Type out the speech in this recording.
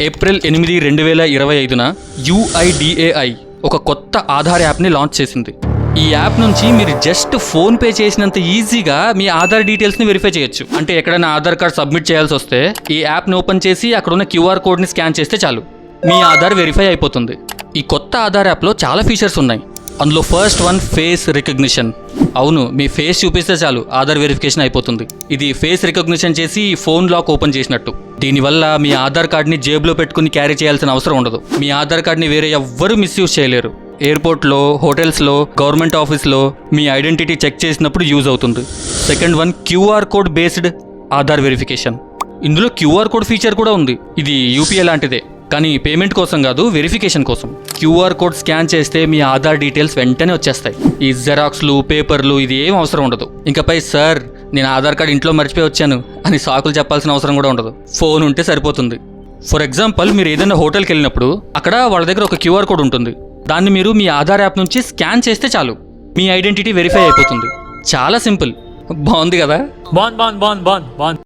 April 8, 2025న UIDAI ఒక కొత్త ఆధార్ యాప్ని లాంచ్ చేసింది. ఈ యాప్ నుంచి మీరు జస్ట్ ఫోన్ పే చేసినంత ఈజీగా మీ ఆధార్ డీటెయిల్స్ని వెరిఫై చేయొచ్చు. అంటే ఎక్కడైనా ఆధార్ కార్డ్ సబ్మిట్ చేయాల్సి వస్తే ఈ యాప్ని ఓపెన్ చేసి అక్కడ ఉన్న QR కోడ్ని స్కాన్ చేస్తే చాలు, మీ ఆధార్ వెరిఫై అయిపోతుంది. ఈ కొత్త ఆధార్ యాప్లో చాలా ఫీచర్స్ ఉన్నాయి. అందులో ఫస్ట్ వన్ ఫేస్ రికగ్నిషన్. అవును, మీ ఫేస్ చూపిస్తే చాలు ఆధార్ వెరిఫికేషన్ అయిపోతుంది. ఇది ఫేస్ రికగ్నిషన్ చేసి ఫోన్ లాక్ ఓపెన్ చేసినట్టు. దీనివల్ల మీ ఆధార్ కార్డ్ని జేబులో పెట్టుకుని క్యారీ చేయాల్సిన అవసరం ఉండదు. మీ ఆధార్ కార్డ్ని వేరే ఎవ్వరూ మిస్యూజ్ చేయలేరు. ఎయిర్పోర్ట్లో, హోటల్స్లో, గవర్నమెంట్ ఆఫీస్లో మీ ఐడెంటిటీ చెక్ చేసినప్పుడు యూజ్ అవుతుంది. Second one QR code based Aadhaar verification. ఇందులో QR కోడ్ ఫీచర్ కూడా ఉంది. ఇది UPI లాంటిదే, కానీ పేమెంట్ కోసం కాదు, వెరిఫికేషన్ కోసం. QR కోడ్ స్కాన్ చేస్తే మీ ఆధార్ డీటెయిల్స్ వెంటనే వచ్చేస్తాయి. ఈ జెరాక్స్లు, పేపర్లు ఇది ఏం అవసరం ఉండదు. ఇంకపై సార్ నేను ఆధార్ కార్డ్ ఇంట్లో మర్చిపోయి వచ్చాను అని సాకులు చెప్పాల్సిన అవసరం కూడా ఉండదు. ఫోన్ ఉంటే సరిపోతుంది. ఫర్ ఎగ్జాంపుల్, మీరు ఏదైనా హోటల్కి వెళ్ళినప్పుడు అక్కడ వాళ్ళ దగ్గర ఒక QR కోడ్ ఉంటుంది. దాన్ని మీరు మీ ఆధార్ యాప్ నుంచి స్కాన్ చేస్తే చాలు, మీ ఐడెంటిటీ వెరిఫై అయిపోతుంది. చాలా సింపుల్. బాగుంది కదా? బాగుంది.